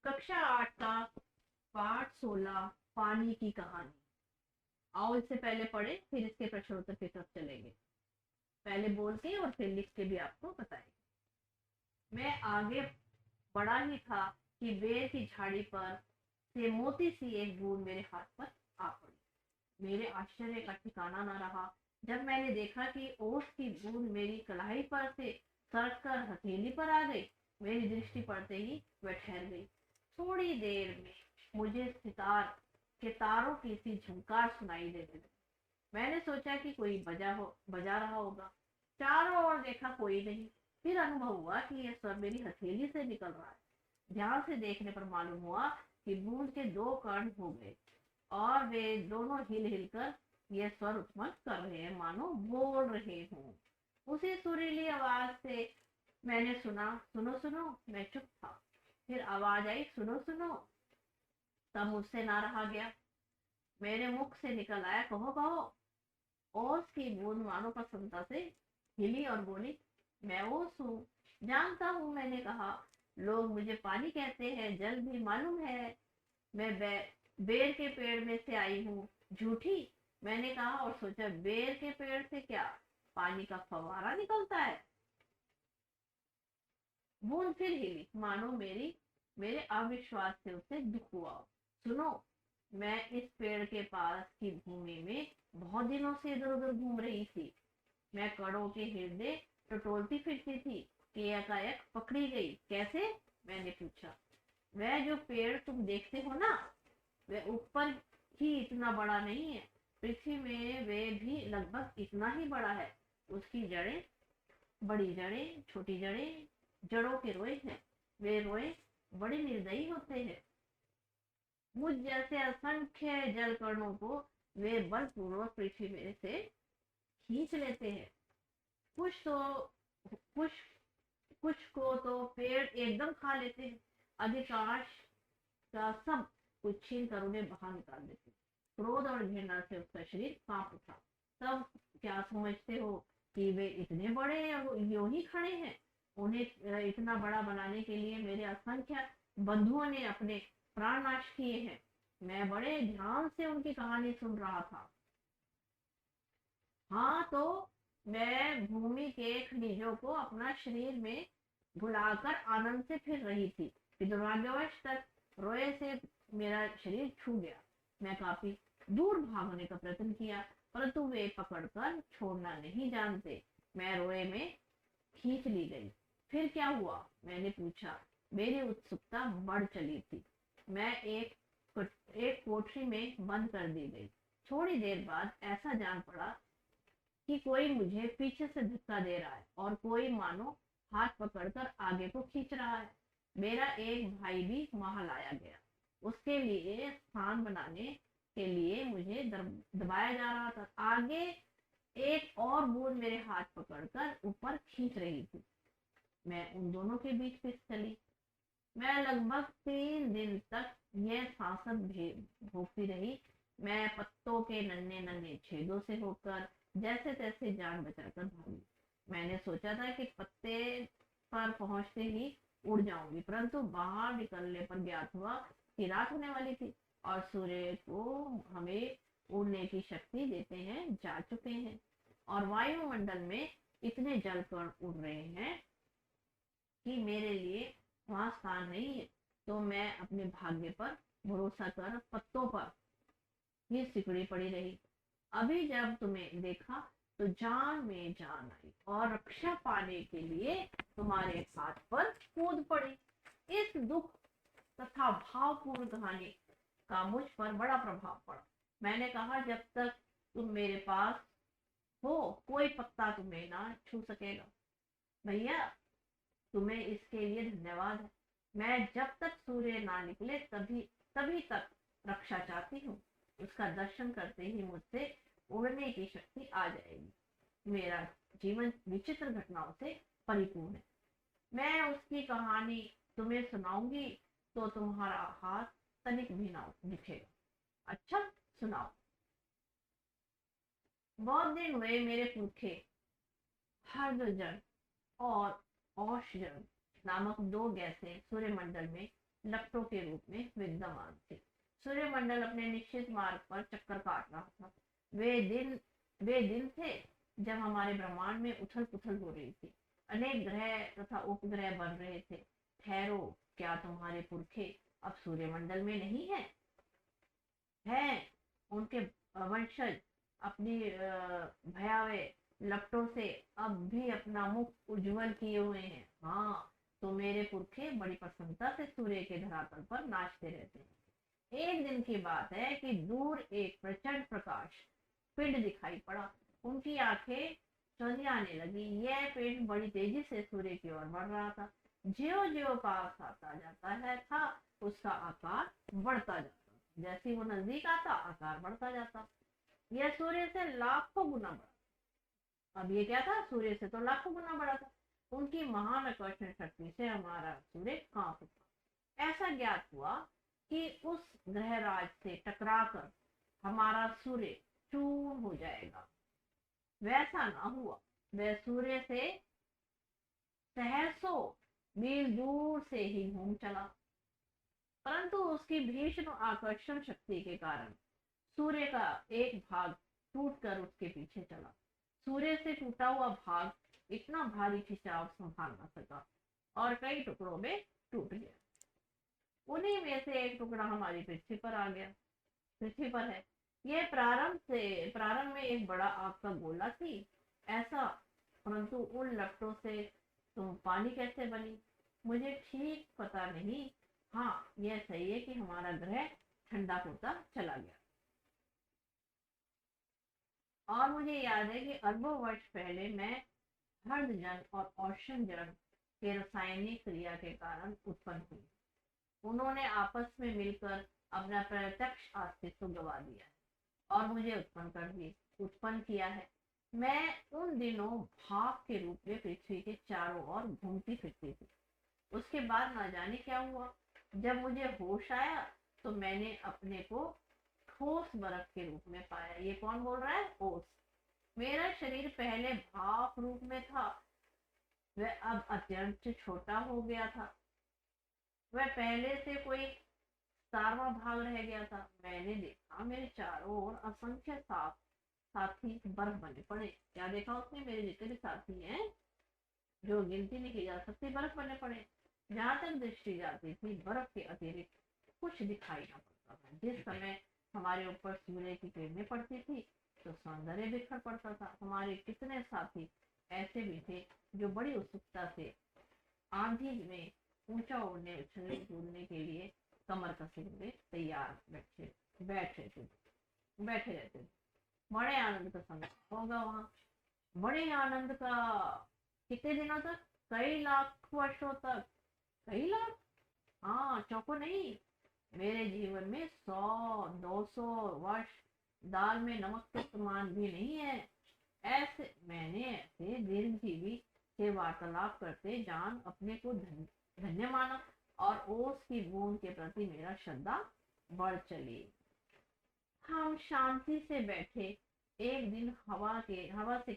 कक्षा 8 का पाठ 16 पानी की कहानी। आओ इससे पहले पढ़े फिर इसके प्रश्नोत्तर की तरफ चलेंगे। पहले बोल के और फिर लिख के भी आपको बताएंगे। मैं आगे बढ़ा ही था कि बेर की झाड़ी पर से मोती सी एक बूंद मेरे हाथ पर आ पड़ी। मेरे आश्चर्य का ठिकाना न रहा जब मैंने देखा कि ओस की बूंद मेरी कलाई पर से सरक कर हथेली पर आ गई। मेरी दृष्टि पड़ते ही वह ठहर गई। थोड़ी देर में मुझे सितार के तारों की सी झंकार सुनाई देने लगी। मैंने सोचा कि कोई बजा रहा होगा। चारों ओर देखा, कोई नहीं। फिर अनुभव हुआ कि यह स्वर मेरी हथेली से निकल रहा है। ध्यान से देखने पर मालूम हुआ कि बूंद के दो कण हो गए और वे दोनों हिल हिल कर यह स्वर उत्पन्न कर रहे हैं, मानो बोल रहे हों। उसी सुरीली आवाज से मैंने सुना, सुनो सुनो। मैं चुप था। फिर आवाज आई, सुनो सुनो। तब मुझसे ना रहा गया। मेरे मुख से निकल आया, कहो कहो। ओस की बूंद मानो प्रसन्नता से हिली और बोली, मैं ओस हूँ, जानता हूँ। मैंने कहा, लोग मुझे पानी कहते हैं, जल भी मालूम है। मैं बेर के पेड़ में से आई हूँ। झूठी, मैंने कहा और सोचा, बेर के पेड़ से क्या पानी का फव्वारा निकलता है। बूंद फिर हिली, मानो मेरे अविश्वास से उसे दुख हुआ। सुनो, मैं इस पेड़ के पास की भूमि में बहुत दिनों से इधर उधर घूम रही थी। मैं कड़ों के हृदय टटोलती फिरती थी कि एकाएक पकड़ी गई। कैसे? मैंने पूछा। वह जो पेड़ तुम देखते हो ना, वह ऊपर ही इतना बड़ा नहीं है, पृथ्वी में वे भी लगभग इतना ही बड़ा है। उसकी जड़ें, बड़ी जड़ें, छोटी जड़ें, जड़ों के रोए हैं। वे रोए बड़े निर्दयी होते हैं। मुझ जैसे असंख्य जल कणों को वे बलपूर्वक पृथ्वी में से खींच लेते हैं। कुछ तो कुछ कुछ को तो पेड़ एकदम खा लेते हैं। अधिकांश का सब कुछ छीन कर उन्हें बाहर निकाल देते। क्रोध और घृणा से उसका शरीर कांप उठा। तब क्या समझते हो कि वे इतने बड़े और यूं ही खड़े हैं? उन्हें इतना बड़ा बनाने के लिए मेरे असंख्य बंधुओं ने अपने प्राण नाश किए हैं। मैं बड़े ध्यान से उनकी कहानी सुन रहा था। हाँ तो मैं भूमि के खनिजों को अपना शरीर में घुलाकर आनंद से फिर रही थी कि दुर्भाग्यवश तक रोए से मेरा शरीर छू गया। मैं काफी दूर भागने का प्रयत्न किया, परंतु वे पकड़कर छोड़ना नहीं जानते। मैं रोए में खींच ली गई। फिर क्या हुआ? मैंने पूछा। मेरी उत्सुकता बढ़ चली थी। मैं एक कोठरी में बंद कर दी गई। थोड़ी देर बाद ऐसा जान पड़ा कि कोई मुझे पीछे से धक्का दे रहा है और कोई मानो हाथ पकड़कर आगे को खींच रहा है। मेरा एक भाई भी वहां लाया गया। उसके लिए स्थान बनाने के लिए मुझे दबाया जा रहा था। आगे एक और बूंद मेरे हाथ पकड़कर ऊपर खींच रही थी। मैं उन दोनों के बीच फिस चली। मैं लगभग 3 दिन तक यह सांसद भोगती रही। मैं पत्तों के नन्हे नन्हे छेदों से होकर जैसे तैसे जान बचाकर भागी। मैंने सोचा था कि पत्ते पर पहुंचते ही उड़ जाऊंगी, परंतु बाहर निकलने पर ज्ञात हुआ कि रात होने वाली थी और सूर्य को हमें उड़ने की शक्ति देते हैं जा चुके हैं और वायुमंडल में इतने जल कण उड़ रहे हैं कि मेरे लिए वहां स्थान नहीं है। तो मैं अपने भाग्य पर भरोसा कर पत्तों पर ही सिकुड़ी पड़ी रही। अभी जब तुम्हें देखा तो जान में जान आई और रक्षा पाने के लिए तुम्हारे हाथ पर कूद पड़ी। इस दुख तथा भावपूर्ण कहानी का मुझ पर बड़ा प्रभाव पड़ा। मैंने कहा, जब तक तुम मेरे पास हो कोई पत्ता तुम्हें ना छू सकेगा। भैया, तुम्हें इसके लिए धन्यवाद है। मैं जब तक सूर्य ना निकले तभी तभी तक रक्षा चाहती हूँ। उसका दर्शन करते ही मुझसे उड़ने की शक्ति आ जाएगी। मेरा जीवन विचित्र घटनाओं से परिपूर्ण है। मैं उसकी कहानी तुम्हें सुनाऊंगी तो तुम्हारा हाथ तनिक भी ना दिखेगा। अच्छा, सुनाओ। बहुत दिन हुए मेरे पुरखे हर्षजन और औषजन नामक दो गैसें सूर्यमंडल में लपटों के रूप में विद्यमान थे। सूर्यमंडल अपने निश्चित मार्ग पर चक्कर काट रहा था। वे दिन थे जब हमारे ब्रह्मांड में उथल पुथल हो रही थी। अनेक ग्रह तथा उपग्रह बन रहे थे। ठहरो, क्या तुम्हारे पुरखे अब सूर्यमंडल में नहीं है? हैं उनके वंशज अपनी भयावह लपटों से अब भी अपना मुख उज्जवल किए हुए हैं। हाँ, तो मेरे पुरखे बड़ी प्रसन्नता से सूर्य के धरातल पर नाचते रहते हैं। एक दिन की बात है कि दूर एक प्रचंड प्रकाश पिंड दिखाई पड़ा। उनकी आंखें चौंधियाने लगी। यह पिंड बड़ी तेजी से सूर्य की ओर बढ़ रहा था। ज्यो ज्यो पास आता जाता है था, उसका आकार बढ़ता जाता। जैसे ही वो नजदीक आता, आकार बढ़ता जाता। यह सूर्य से लाखों गुना बड़ा। अब ये क्या था? सूर्य से तो लाखों गुना बड़ा था। उनकी महान आकर्षण शक्ति से हमारा सूर्य कांप उठा। ऐसा ज्ञात हुआ कि उस ग्रहराज से टकराकर हमारा सूर्य चूर हो जाएगा। वैसा ना हुआ। वह सूर्य से सहसों मील दूर से ही घूम चला, परंतु उसकी भीषण आकर्षण शक्ति के कारण सूर्य का एक भाग टूटकर उसके पीछे चला। सूर्य से टूटा हुआ भाग इतना भारी खिंचाव संभाल न सका और कई टुकड़ों में टूट गया। उन्हीं में से एक टुकड़ा हमारी पृथ्वी पर आ गया, पृथ्वी पर है। यह प्रारंभ में एक बड़ा आग का गोला थी ऐसा, परंतु उन लपटों से तुम पानी कैसे बनी, मुझे ठीक पता नहीं। हाँ, यह सही है कि हमारा ग्रह ठंडा होता चला गया। और मुझे याद है कि अरबों वर्ष पहले मैं हर्द जन और औषधि जन के रासायनिक क्रिया के कारण उत्पन्न हुई। उन्होंने आपस में मिलकर अपना प्रत्यक्ष अस्तित्व गवा दिया और मुझे उत्पन्न किया है। मैं उन दिनों भाप के रूप में पृथ्वी के चारों ओर घूमती फिरती थी। उसके बाद न जाने क्या हुआ। जब मुझे होश आया तो मैंने अपने को ठोस बर्फ के रूप में पाया। ये कौन बोल रहा है? ओस। मेरा शरीर पहले भाप रूप में था, वह अब अत्यंत छोटा हो गया था। वह पहले से कोई 4वां भाग रह गया था। मैंने देखा मेरे चारों ओर असंख्य साथी बर्फ बने पड़े। क्या देखा उसने? मेरे जितने भी साथी हैं, जो गिनती नहीं की जा सकती, बर्फ बने पड़े। जहां तक दृष्टि जाती थी, बर्फ के अतिरिक्त कुछ दिखाई न पड़ता था। जिस समय हमारे ऊपर सूर्य की किरणें पड़ती थी तो सौंदर्य बिखर पड़ता था। हमारे कितने साथी ऐसे भी थे जो बड़ी उत्सुकता से आंधी में ऊंचा उड़ने उछलने कूदने के लिए कमर कसे हुए तैयार बैठे रहते थे। बड़े आनंद का समय होगा वहाँ। बड़े आनंद का। कितने दिनों तक? कई लाख वर्षों तक। कई लाख? हाँ, चौको नहीं। मेरे जीवन में 100-200 वर्ष दाल में नमक के समान भी नहीं है। ऐसे दीर्घजीवी से वार्तालाप करते जान अपने को धन्य माना और ओस की बूंद के प्रति मेरा श्रद्धा बढ़ चली। हम शांति से बैठे एक दिन हवा से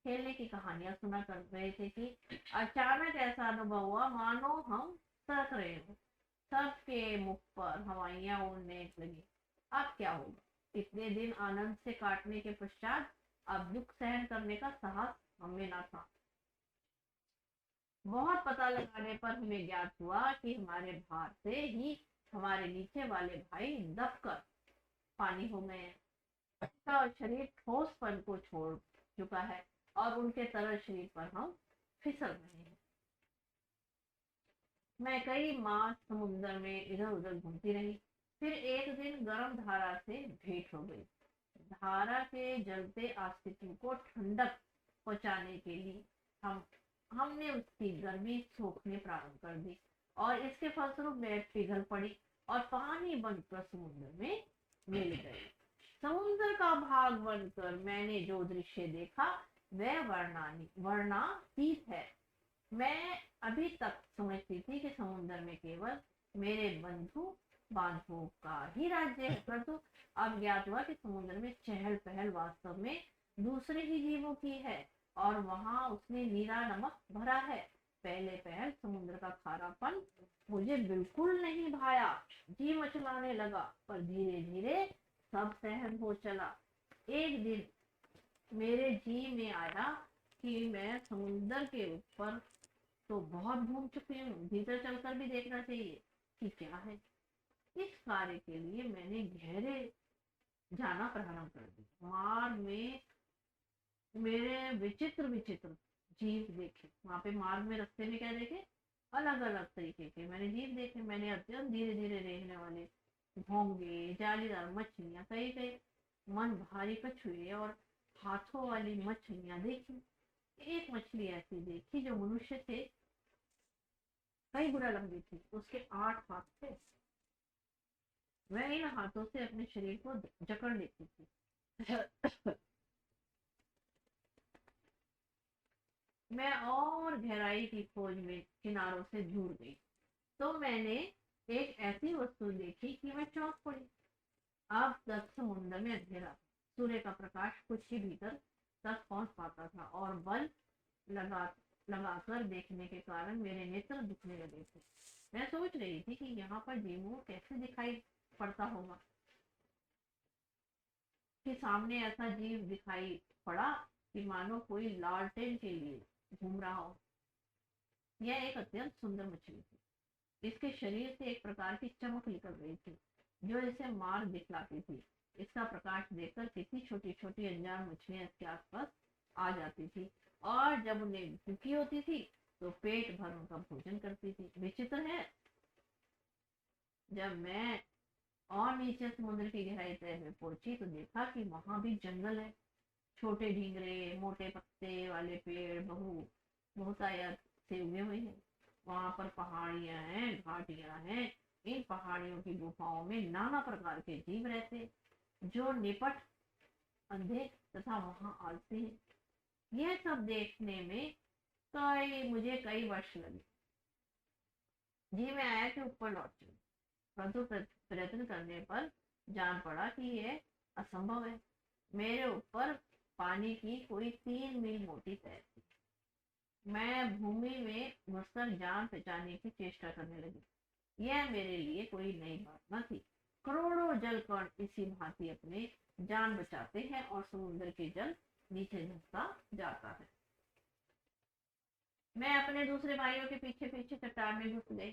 खेलने की कहानियां सुना कर रहे थे कि अचानक ऐसा अनुभव हुआ मानो हम सरक रहे हो। सबके मुख पर हवाइयां उड़ने लगी। अब क्या होगा? इतने दिन आनंद से काटने के पश्चात अब दुख सहन करने का साहस हमें ना था। बहुत पता लगाने पर हमें ज्ञात हुआ कि हमारे भार से ही हमारे नीचे वाले भाई दबकर पानी हो गए हैं। उनका शरीर ठोसपन को छोड़ चुका है और उनके तरल शरीर पर हम फिसल रहे हैं। मैं कई माह समुद्र में इधर उधर घूमती रही। फिर एक दिन गर्म धारा से भेंट हो गई। धारा के जलते अस्तित्व को ठंडक पहुंचाने के लिए हमने उसकी गर्मी सोखने प्रारंभ कर दी और इसके फलस्वरूप वह पिघल पड़ी और पानी बनकर समुद्र में मिल गई। समुद्र का भाग बनकर मैंने जो दृश्य देखा वह वर्णनातीत है। मैं अभी तक समझती थी कि समुद्र में केवल मेरे बंधु बांधवों का ही राज्य है, परंतु अब ज्ञात हुआ कि समुद्र में चहल पहल वास्तव में दूसरे ही जीवों की है और वहां उसने नीला नमक भरा है। पहले पहल समुद्र का खारापन मुझे बिल्कुल नहीं भाया, जी मचलाने लगा, पर धीरे धीरे सब सहन हो चला। एक दिन मेरे जी में आया कि मैं समुद्र के ऊपर तो बहुत घूम चुकी हूँ, भीतर चलकर भी देखना चाहिए कि क्या है। इस कार्य के लिए मैंने गहरे जाना प्रारंभ कर दिया। मार्ग में मेरे विचित्र विचित्र जीव देखे। वहां पे मार्ग में रास्ते में क्या देखे, अलग अलग तरीके के मैंने जीव देखे। मैंने अत्यंत धीरे धीरे रेंगने वाले घोंगे, जालीदार मछलियां, कई कई मन भारी कछुए और हाथों वाली मछलियां देखी। एक मछली ऐसी देखी जो मनुष्य से कई गुना लंबी थी। उसके 8 हाथ थे। वह इन हाथों से अपने शरीर को जकड़ लेती थी। मैं और गहराई की खोज में किनारों से जुड़ गई तो मैंने एक ऐसी वस्तु देखी कि मैं चौंक पड़ी। अब तक समुद्र में अंधेरा, सूर्य का प्रकाश कुछ ही भीतर तक पहुंच पाता था और बल लगा लगाकर देखने के कारण मेरे नेत्र दुखने लगे थे। मैं सोच रही थी कि यहाँ पर जीवों कैसे दिखाई पड़ता होगा कि सामने ऐसा जीव दिखाई पड़ा कि मानो कोई लालटेन के लिए घूम रहा हो। यह एक अत्यंत सुंदर मछली थी। इसके शरीर से एक प्रकार की चमक निकल रही थी जो इसे मार दिखलाती थी। इसका प्रकाश देखकर कितनी छोटी छोटी अनजान मछलियां इसके आसपास आ जाती थी और जब उन्हें भूखी होती थी तो पेट भर उनका भोजन करती थी। विचित्र है, जब मैं और नीचे समुद्र की गहराई तय में पहुंची तो देखा कि वहां भी जंगल है। छोटे ढींगरे, मोटे पत्ते वाले पेड़ बहुतायत से उगे हुए हैं। वहां पर पहाड़ियां हैं, घाटियां हैं। इन पहाड़ियों की गुफाओं में नाना प्रकार के जीव रहते जो निपट, अंधे तथा वहां आलसी हैं। यह सब देखने में मुझे कई वर्ष लगे। जी मैं आया कि ऊपर लौट चलूं, परंतु प्रयत्न करने पर जान पड़ा कि यह असंभव है। मेरे ऊपर पानी की कोई 3 मील मोटी तह थी। मैं भूमि में घुसकर जान बचाने की चेष्टा करने लगी। यह मेरे लिए कोई नई बात न थी। करोड़ों जल कण इसी भांति अपने जान बचाते हैं और समुद्र के जल नीचे धंसता जाता है। मैं अपने दूसरे भाइयों के पीछे पीछे चट्टान में घुस गई।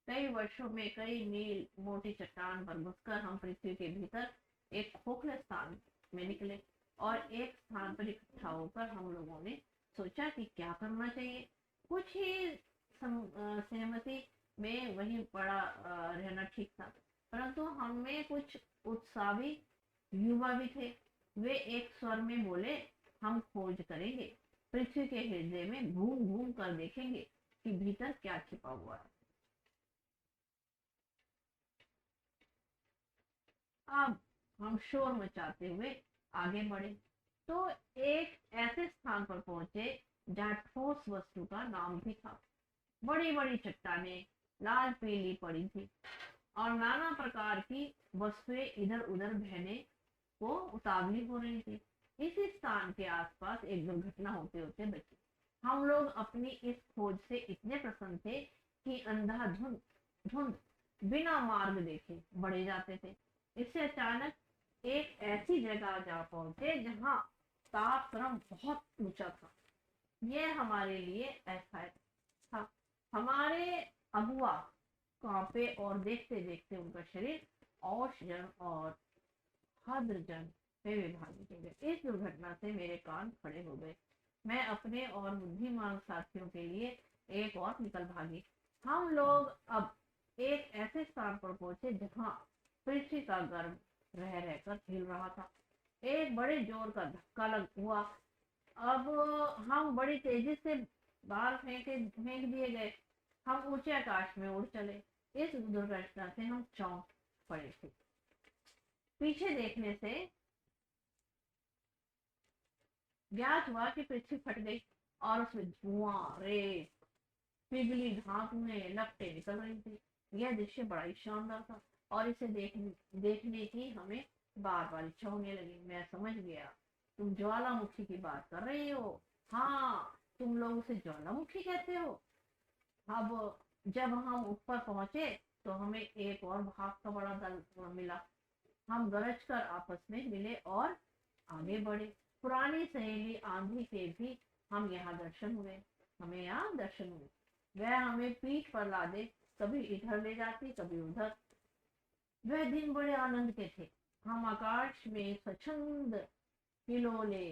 कई वर्षों में कई मील मोटी चट्टान पर घुसकर हम पृथ्वी के भीतर एक खोखले स्थान में निकले और एक स्थान पर इकट्ठा होकर हम लोगों ने सोचा कि क्या करना चाहिए। कुछ ही सहमति में वहीं पड़ा रहना ठीक था, परंतु हमें कुछ उत्साही युवा भी थे। वे एक स्वर में बोले, हम खोज करेंगे, पृथ्वी के हृदय में घूम घूम कर देखेंगे कि भीतर क्या छिपा हुआ है। अब हम शोर मचाते हुए आगे बढ़े तो एक ऐसे स्थान पर पहुंचे जहाँ ठोस वस्तु का नाम भी था। बड़ी बड़ी चट्टानें लाल पीली पड़ी थी और नाना प्रकार की वस्तुएं इधर उधर बहने को उतावली हो रही थी। इसी स्थान के आसपास एक दुर्घटना होते होते बची। हम लोग अपनी इस खोज से इतने प्रसन्न थे कि अंधाधुंध धुंध बिना मार्ग देखे बढ़े जाते थे। इससे अचानक एक ऐसी जगह जा पहुंचे जहां तापक्रम बहुत ऊंचा था। यह हमारे लिए ऐसा था। हमारे अगुआ कांपे और देखते देखते उनका शरीर औषजन और हद्रजन में विभाजित हो गया। इस दुर्घटना से मेरे कान खड़े हो गए। मैं अपने और बुद्धिमान साथियों के लिए एक और निकल भागी। हम लोग अब एक ऐसे स्थान पर पहुंचे जहां पृथ्वी का गर्भ रह रहकर हिल रहा था। एक बड़े जोर का धक्का लग हुआ। अब हम बड़ी तेजी से बाहर फेंक दिए गए। हम ऊंचे आकाश में उड़ चले। इस दुर्घटना से हम चौंक पड़े थे। पीछे देखने से ज्ञात हुआ कि पृथ्वी फट गई और उसमें धुआं, रेत, पिघली धातुएं, लपटें निकल रही थी। यह दृश्य बड़ा ही शानदार था और इसे देखने की हमें बार बार इच्छा होने लगी। मैं समझ गया, तुम ज्वालामुखी की बात कर रही हो। हाँ, तुम लोग उसे ज्वालामुखी कहते हो। अब जब हम ऊपर पहुंचे तो हमें एक और भाग का बड़ा दल मिला। हम गरज कर आपस में मिले और आगे बढ़े। पुरानी सहेली आंधी के भी हमें यहाँ दर्शन हुए। वह हमें पीठ पर लादे कभी इधर ले जाती कभी उधर। वह दिन बड़े आनंद के थे। हम आकाश में स्वच्छंद हिलोले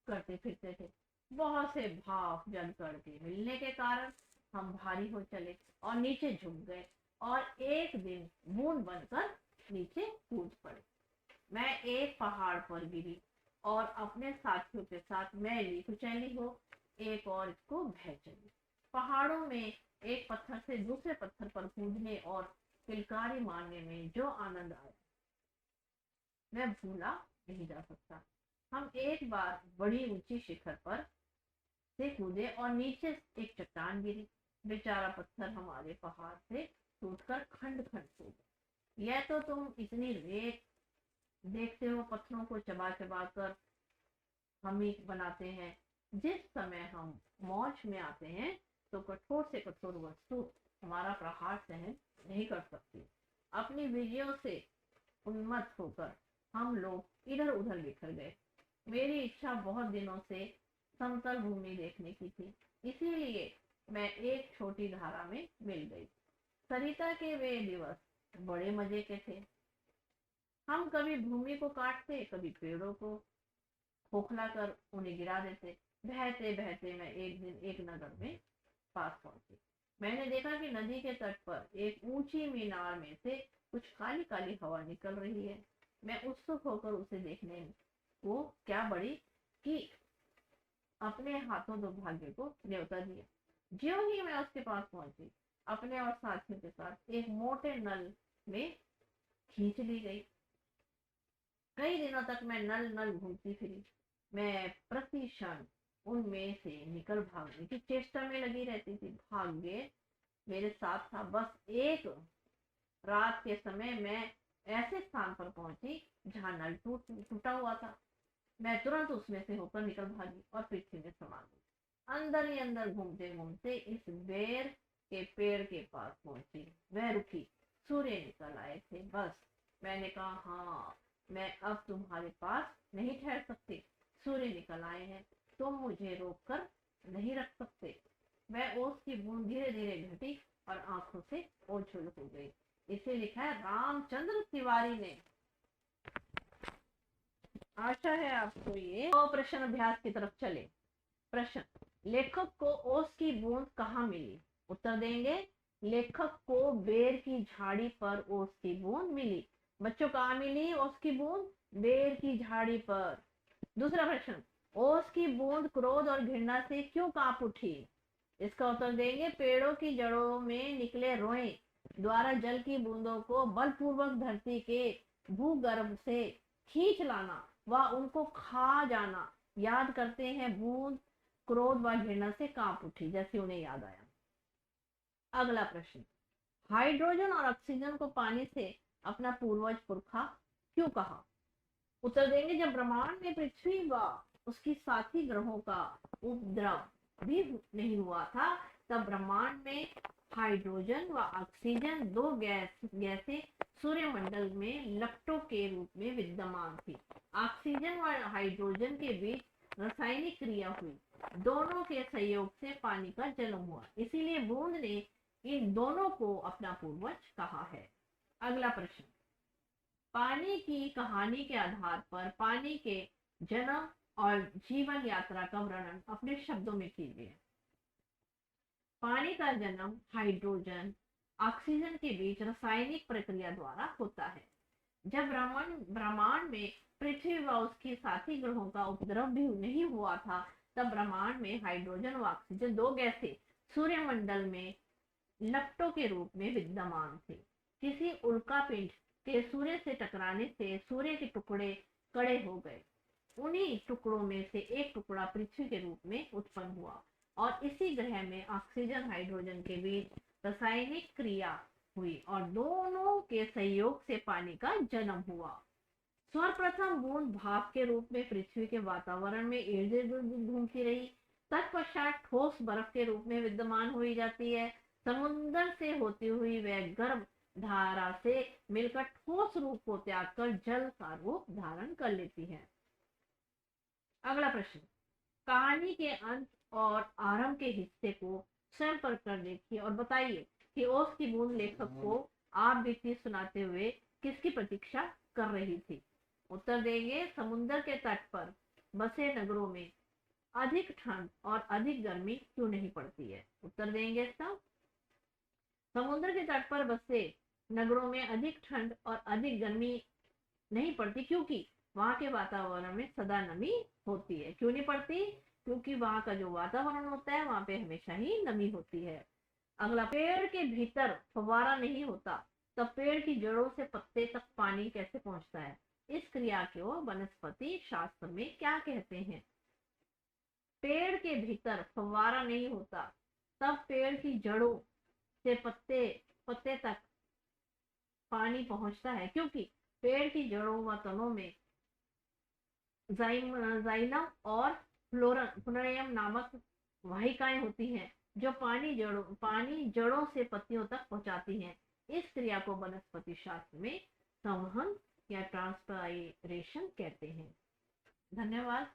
करते फिरते थे। बहुत से भाव जल करके मिलने के कारण हम भारी हो चले और नीचे झुक गए और एक दिन बूंद बनकर नीचे कूद पड़े। मैं एक पहाड़ पर गिरी और अपने साथियों के साथ मैली कुचैली हो एक और इसको बह चली। पहाड़ों में एक पत्थर से दूसरे पत्थर पर कूदने और किलकारी मारने में जो आनंद आया मैं भूला नहीं जा सकता। हम एक बार बड़ी ऊंची शिखर पर से कूदे और नीचे एक चट्टान गिरी। बेचारा पत्थर हमारे पहाड़ से टूटकर खंड खंड हो गया। यह तो तुम इतनी रेत देखते हो, पत्थरों को चबा चबा कर हम ही बनाते हैं। जिस समय हम मौज में आते हैं तो कठोर से कठोर वस्तु हमारा प्रहार सहन नहीं कर सकती। अपनी विजयों से उन्मत्त होकर हम लोग इधर उधर बिखर गए। मेरी इच्छा बहुत दिनों से समतल भूमि देखने की थी, इसीलिए मैं एक छोटी धारा में मिल गई। सरिता के वे दिवस बड़े मजे के थे। हम कभी भूमि को काटते कभी पेड़ों को खोखला कर उन्हें गिरा देते। बहते बहते मैं एक दिन एक नगर में पास पहुंची। मैंने देखा कि नदी के तट पर एक ऊंची मीनार में से कुछ काली काली हवा निकल रही है। मैं उत्सुक होकर उसे देखने को क्या बड़ी कि अपने हाथों दुर्भाग्य को न्योता दिया। ज्यों ही मैं उसके पास पहुंची अपने और साथियों के साथ एक मोटे नल में खींच ली गई। कई दिनों तक मैं नल नल घूमती फिरी। मैं प्रति क्षण उनमें से निकल भागने की चेष्टा में लगी रहती थी। भाग्य मेरे साथ था। बस एक रात के समय मैं ऐसे स्थान पर पहुंची जहां नल टूटा हुआ था। मैं तुरंत उसमें से होकर निकल भागी और पृथ्वी में समा गई। अंदर ही अंदर घूमते घूमते इस बेर के पेड़ के पास पहुंची। वह रुकी। सूर्य निकल आए थे। बस मैंने कहा, हाँ, मैं अब तुम्हारे पास नहीं ठहर सकती। सूर्य निकल आए हैं, तुम मुझे रोक कर नहीं रख सकते। वह ओस की बूंद धीरे धीरे घटी और आंखों से ओझल हो गई। इसे लिखा है रामचंद्र तिवारी ने। आशा है आपको ये प्रश्न अभ्यास की तरफ चले। प्रश्न, लेखक को ओस की बूंद कहाँ मिली? उत्तर देंगे, लेखक को बेर की झाड़ी पर ओस की बूंद मिली। बच्चों, कहाँ मिली ओस की बूंद? बेर की झाड़ी पर। दूसरा प्रश्न, ओस की बूंद क्रोध और घृणा से क्यों कांप उठी? इसका उत्तर देंगे, पेड़ों की जड़ों में निकले रोए द्वारा जल की बूंदों को बलपूर्वक धरती के भूगर्भ से खींच लाना व उनको खा जाना याद करते हैं। बूंद क्रोध व घृणा से कांप उठी जैसे उन्हें याद आया। अगला प्रश्न, हाइड्रोजन और ऑक्सीजन को पानी से अपना पूर्वज पुरखा क्यों कहा? उत्तर देंगे, जब ब्रह्मांड में पृथ्वी व उसकी साथी ग्रहों का उपद्रव भी नहीं हुआ था तब ब्रह्मांड में हाइड्रोजन व ऑक्सीजन दो गैसें सूर्यमंडल में लपटों के रूप में विद्यमान थी। ऑक्सीजन व हाइड्रोजन के बीच रासायनिक क्रिया हुई। दोनों के सहयोग से पानी का जन्म हुआ। इसीलिए बूंद ने इन दोनों को अपना पूर्वज कहा है। अगला प्रश्न, पानी की कहानी के आधार पर पानी के जन्म और जीवन यात्रा का वर्णन अपने शब्दों में कीजिए। पानी का जन्म हाइड्रोजन ऑक्सीजन के बीच रासायनिक प्रक्रिया द्वारा होता है। जब ब्रह्मांड में पृथ्वी व उसके साथी ग्रहों का उपद्रव भी नहीं हुआ था तब ब्रह्मांड में हाइड्रोजन व ऑक्सीजन दो गैसें सूर्यमंडल में लपटों के रूप में विद्यमान थे। किसी उल्का पिंड के सूर्य से टकराने से सूर्य के टुकड़े कड़े हो गए। उन्हीं टुकड़ों में से एक टुकड़ा पृथ्वी के रूप में उत्पन्न हुआ और इसी ग्रह में ऑक्सीजन हाइड्रोजन के बीच रासायनिक क्रिया हुई और दोनों के सहयोग से पानी का जन्म हुआ। सर्वप्रथम बूंद भाप के रूप में पृथ्वी के वातावरण में इर्द गिर्द घूमती रही। तत्पश्चात ठोस बर्फ के रूप में विद्यमान हुई जाती है। समुद्र से होती हुई वह गर्भ धारा से मिलकर ठोस रूप को त्याग कर जल का रूप धारण कर लेती है। अगला प्रश्न, कहानी के अंत और आरंभ के हिस्से को स्वयं पर कर देखिए और बताइए कि ओस की बूंद लेखक को आप बीती सुनाते हुए किसकी प्रतीक्षा कर रही थी। उत्तर देंगे, समुद्र के तट पर बसे नगरों में अधिक ठंड और अधिक गर्मी क्यों नहीं पड़ती है। उत्तर देंगे इसका, समुद्र के तट पर बसे नगरों में अधिक ठंड और अधिक गर्मी नहीं पड़ती क्योंकि वहां के वातावरण में सदा नमी होती है। क्यों नहीं पड़ती? क्योंकि वहां का जो वातावरण होता है वहां पे हमेशा ही नमी होती है। अगला, पेड़ के भीतर फव्वारा नहीं होता तब पेड़ की जड़ों से पत्ते तक पानी कैसे पहुंचता है। इस क्रिया को वनस्पति शास्त्र में क्या कहते हैं। पेड़ के भीतर फव्वारा नहीं होता तब पेड़ की जड़ों से पत्ते पत्ते तक पानी पहुंचता है क्योंकि पेड़ की जड़ों व तनों में जाइलम और फ्लोएम नामक वाहिकाएं होती हैं जो पानी जड़ों से पत्तियों तक पहुंचाती हैं। इस क्रिया को वनस्पति शास्त्र में संवहन या ट्रांसपायरेशन कहते हैं। धन्यवाद।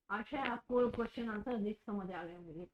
आशा है आपको क्वेश्चन आंसर समझ आ गया मुझे।